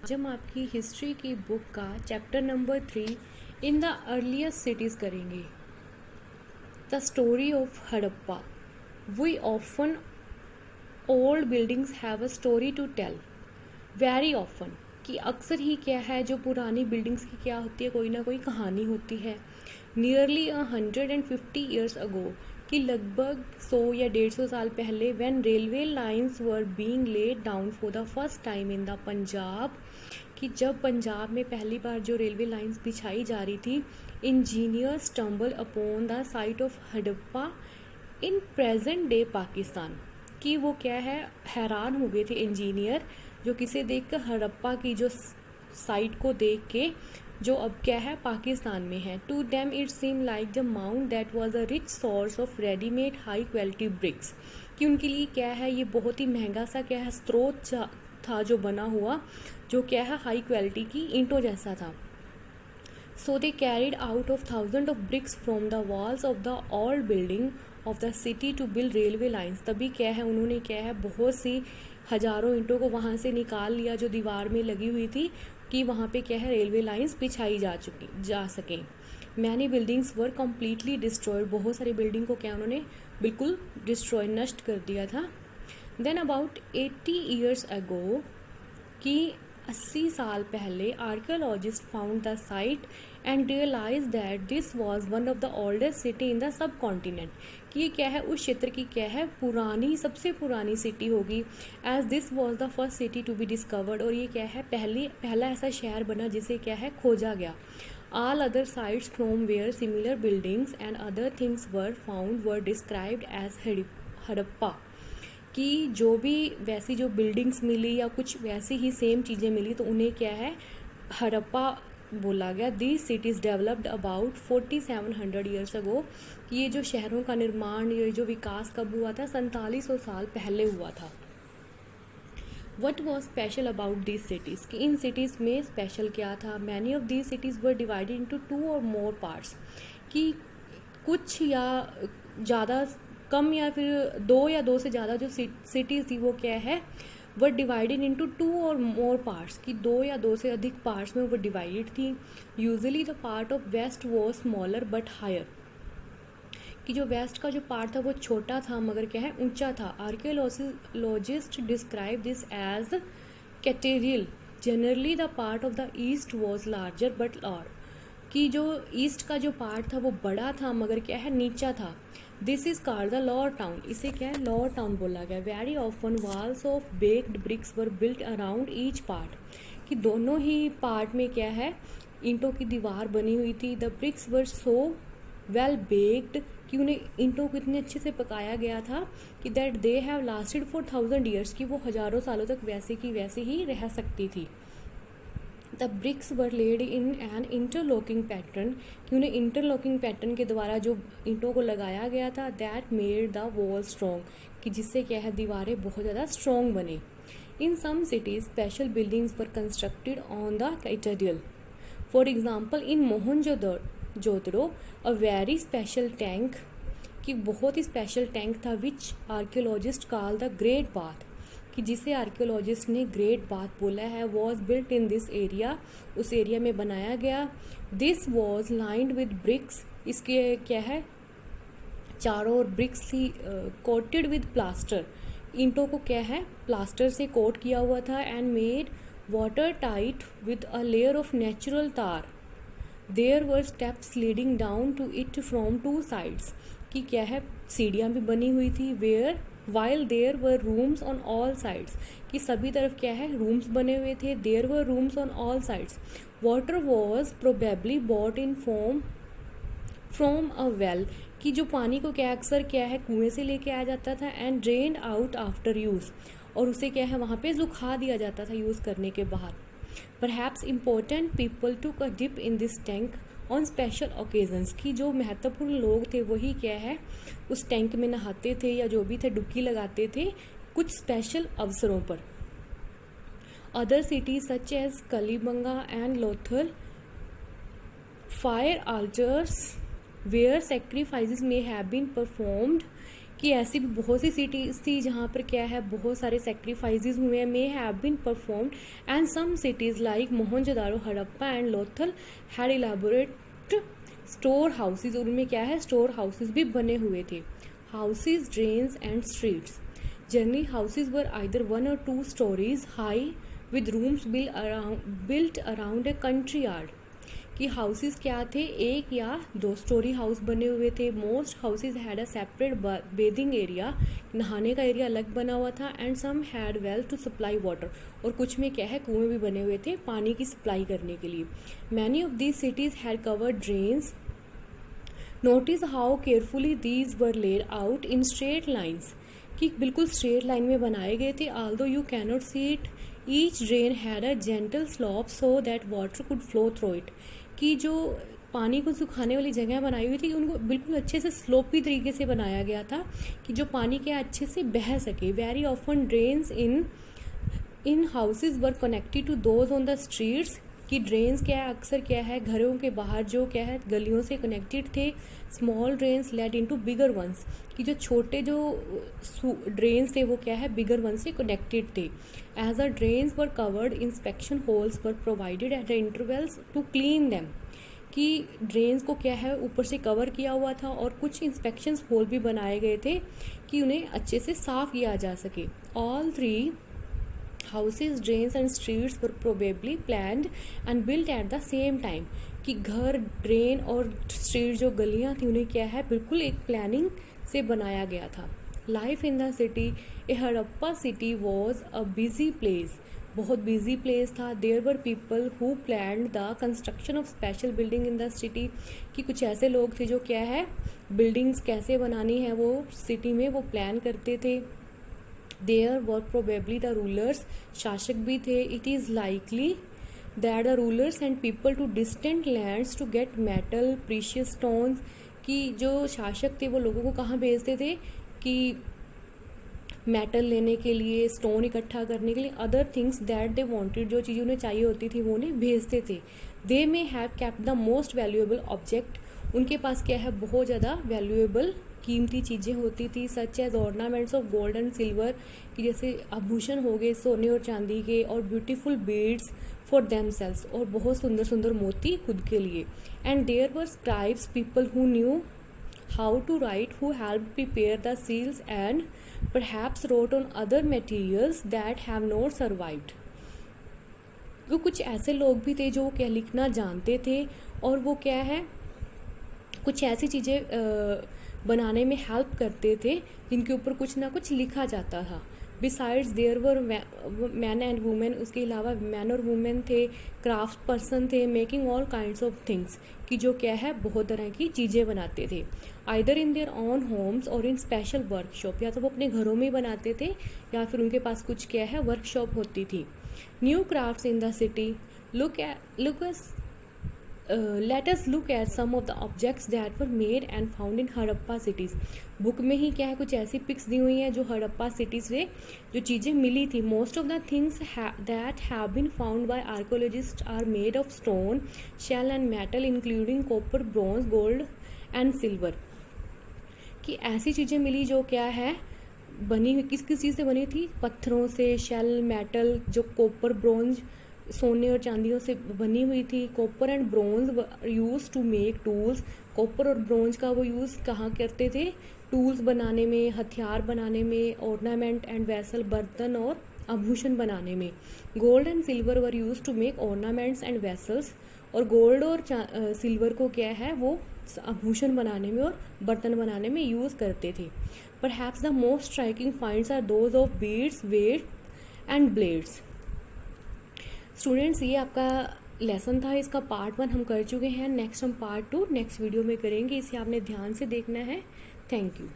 आज हम आपकी हिस्ट्री की बुक का chapter number 3 in the earliest cities करेंगे। The story of Harappa. We often old buildings have a story to tell. Very often कि अक्सर ही क्या है, जो पुरानी बिल्डिंग्स की क्या होती है, कोई ना कोई कहानी होती है। नियरली 150 ईयर्स अगो कि लगभग 100 या 150 साल पहले, when railway lines were being laid down for the first time in the Punjab, कि जब पंजाब में पहली बार जो रेलवे लाइंस बिछाई जा रही थी, engineers stumble upon the site of Harappa in present day Pakistan. कि वो क्या है, हैरान हो गए थे इंजीनियर, जो किसे देखकर, हड़प्पा की जो साइट को देख के, जो अब क्या है पाकिस्तान में है। To them it seem like the mount that was a rich source of readymade high quality bricks. कि उनके लिए क्या है, ये बहुत ही महंगा सा क्या है स्रोत था जो बना हुआ, जो क्या है हाई क्वालिटी की ईंटों जैसा था। So they carried out of thousands of bricks from the walls of the old building of the city to build railway lines। तभी क्या है, उन्होंने क्या है बहुत सी हजारों ईंटों को वहाँ से निकाल लिया जो दीवार में लगी हुई थी, कि वहाँ पे क्या है रेलवे लाइंस बिछाई जा सकें। Many buildings were completely destroyed. बहुत सारी बिल्डिंग को क्या उन्होंने बिल्कुल डिस्ट्रॉय नष्ट कर दिया था। देन अबाउट 80 ईयर्स अगो कि 80 साल पहले, archaeologist found the site and realise that this was one of the oldest city in the subcontinent. कि ये क्या है, उस क्षेत्र की क्या है पुरानी, सबसे पुरानी सिटी होगी। As this was the first city to be discovered. और ये क्या है पहला ऐसा शहर बना जिसे क्या है खोजा गया। All other sites from where similar buildings and other things were found were described as Harappa. कि जो भी वैसी जो बिल्डिंग्स मिली या कुछ वैसी ही सेम चीज़ें मिली, तो उन्हें क्या है हड़प्पा बोला गया। These cities developed about 4700 years ago. कि ये जो शहरों का निर्माण, ये जो विकास कब हुआ था, 4700 साल पहले हुआ था। What was special about these cities, कि इन सिटीज़ में स्पेशल क्या था। Many of these cities were divided into 2 और मोर पार्ट्स। कि कुछ या ज़्यादा कम या फिर 2 या 2 से ज़्यादा जो सिटीज़ थी वो क्या है वर डिवाइडेड इंटू 2 और मोर पार्ट्स। कि 2 या 2 से अधिक पार्ट्स में वो डिवाइडेड थी। Usually the part of west was smaller but higher. कि जो वेस्ट का जो पार्ट था वो छोटा था मगर क्या है ऊंचा था। Archaeologist describe this as citadel. Generally the part of the east was larger but lower. कि जो ईस्ट का जो पार्ट था वो बड़ा था मगर क्या है नीचा था। This is called the lower town. इसे क्या है लोअर टाउन बोला गया। Very often walls of baked bricks were built around each part. कि दोनों ही पार्ट में क्या है ईंटों की दीवार बनी हुई थी। The bricks were so well baked, कि उन्हें ईंटों को इतने अच्छे से पकाया गया था कि that they have lasted for 1000 years. कि वो हज़ारों सालों तक वैसे की वैसे ही रह सकती थी। The bricks were laid in an interlocking pattern. कि उन्हें इंटरलॉकिंग पैटर्न के द्वारा जो ईंटों को लगाया गया था, that made the wall strong. कि जिससे क्या है दीवारें बहुत ज़्यादा स्ट्रॉन्ग बने। In some cities special buildings were constructed on the cathedral. For example in Mohenjodaro a very special tank. कि बहुत ही स्पेशल टैंक था which archaeologist call the great bath. कि जिसे आर्कियोलॉजिस्ट ने ग्रेट बाथ बोला है, was built in this area. उस एरिया में बनाया गया। This was lined with BRICS. इसके क्या है चारों ओर ब्रिक्स थी। Coated with plaster. ईंटों को क्या है प्लास्टर से कोट किया हुआ था। And made water tight with a layer of natural tar. There were steps leading down to it from 2 sides. कि क्या है सीढ़ियाँ भी बनी हुई थी। Where while there were rooms on all sides. कि सभी तरफ क्या है रूम्स बने हुए थे। There were rooms on all sides. Water was probably brought in from a well. कि जो पानी को क्या अक्सर क्या है कुएं से लेके आया जाता था। And drained out after use. और उसे क्या है वहाँ पे सुखा दिया जाता था यूज़ करने के बाद। Perhaps important people took a dip in this tank on special occasions. की जो महत्वपूर्ण लोग थे वही क्या है उस टैंक में नहाते थे या जो भी थे डुबकी लगाते थे कुछ स्पेशल अवसरों पर। Other cities such as Kalibangan and Lothal fire altars where sacrifices may have been performed। कि ऐसी भी बहुत सी सिटीज़ थी जहाँ पर क्या है बहुत सारे सेक्रीफाइसेस हुए हैं, may have been performed, and some cities like Mohenjodaro, Harappa and Lothal had elaborate storehouses, उनमें क्या है स्टोर हाउसेज भी बने हुए थे. Houses, drains and streets. Generally houses were either 1 or 2 stories high with rooms built around a courtyard. कि houses क्या थे, 1 या 2 स्टोरी हाउस बने हुए थे. Most houses had a separate bathing area, नहाने का एरिया अलग बना हुआ था. And some had well to supply water, और कुछ में क्या है कुएं भी बने हुए थे पानी की सप्लाई करने के लिए. Many of these cities had covered drains. Notice how carefully these were laid out in straight lines, कि बिल्कुल स्ट्रेट लाइन में बनाए गए थे. Aldous you cannot see it, each drain had a gentle slope so that water could flow through it. कि जो पानी को सुखाने वाली जगह बनाई हुई थी उनको बिल्कुल अच्छे से स्लोपी तरीके से बनाया गया था कि जो पानी के अच्छे से बह सके. Very often drains in houses were connected to those on the streets. कि ड्रेन्स क्या है अक्सर क्या है घरों के बाहर जो क्या है गलियों से कनेक्टेड थे. Small drains led into bigger ones, कि जो छोटे जो ड्रेन्स थे वो क्या है बिगर वन से कनेक्टेड थे. As a drains were covered, inspection holes were provided at the intervals to clean them. कि ड्रेन्स को क्या है ऊपर से कवर किया हुआ था और कुछ इंस्पेक्शन होल भी बनाए गए थे कि उन्हें अच्छे से साफ किया जा सके. All 3 houses, drains and streets were probably planned and built at the same time. कि घर, ड्रेन और स्ट्रीट जो गलियां थी उन्हें क्या है बिल्कुल एक प्लानिंग से बनाया गया था. Life in the city, a Harappa city was a busy place. बहुत बिजी प्लेस था. There were people who planned the construction of special building in the city. कि कुछ ऐसे लोग थे जो क्या है बिल्डिंग्स कैसे बनानी है वो सिटी में वो प्लान करते थे. There were probably the rulers, शासक भी थे. It is likely that the rulers sent people to distant lands to get metal, precious stones. कि जो शासक थे वो लोगों को कहाँ भेजते थे कि मेटल लेने के लिए, स्टोन इकट्ठा करने के लिए, other things that they wanted, जो चीज़ उन्हें चाहिए होती थी वो उन्हें भेजते थे. They may have kept the most valuable object. उनके पास क्या है बहुत ज़्यादा वैल्यूएबल कीमती चीज़ें होती थी. Such as ornaments of gold and silver, कि जैसे आभूषण हो गए सोने और चांदी के, और ब्यूटीफुल बीड्स फॉर देमसेल्व्स, और बहुत सुंदर सुंदर मोती खुद के लिए. And there were scribes, people who knew how to write, who help prepare the seals and perhaps wrote on other materials that have not survived. वो कुछ ऐसे लोग भी थे जो क्या लिखना जानते थे और वो क्या है कुछ ऐसी चीज़ें बनाने में हेल्प करते थे जिनके ऊपर कुछ ना कुछ लिखा जाता था. Besides there were men and women, उसके अलावा मैन और वुमेन थे. क्राफ्ट पर्सन थे, making all kinds of things, कि जो क्या है बहुत तरह की चीज़ें बनाते थे. Either in their own homes or in special workshop, या तो वो अपने घरों में ही बनाते थे या फिर उनके पास कुछ क्या है वर्कशॉप होती थी. New crafts in the city. Let us look at some of the objects that were made and found in Harappa cities. Book में ही क्या है कुछ ऐसी पिक्स दी हुई हैं जो हड़प्पा सिटी से जो चीज़ें मिली थी. Most of the things that have been found by archaeologists are made of stone, shell and metal including copper, bronze, gold and silver. कि ऐसी चीज़ें मिली जो क्या है बनी हुई किस किस चीज़ से बनी थी, पत्थरों से, शेल, मेटल, जो कॉपर, ब्रॉन्ज, सोने और चांदियों से बनी हुई थी. Copper and bronze use to make tools. Copper और ब्रॉन्ज का वो यूज़ कहाँ करते थे टूल्स बनाने में, हथियार बनाने में, ऑर्नामेंट एंड वेसल, बर्तन और आभूषण बनाने में. Gold and silver were use to make ornaments and vessels. और गोल्ड और सिल्वर को क्या है वो आभूषण बनाने में और बर्तन बनाने में यूज़ करते थे. Perhaps the most striking finds are those of beads, weight and blades. Students ये आपका लेसन था, इसका पार्ट 1 हम कर चुके हैं. नेक्स्ट हम पार्ट 2 नेक्स्ट वीडियो में करेंगे. इसे आपने ध्यान से देखना है. Thank you.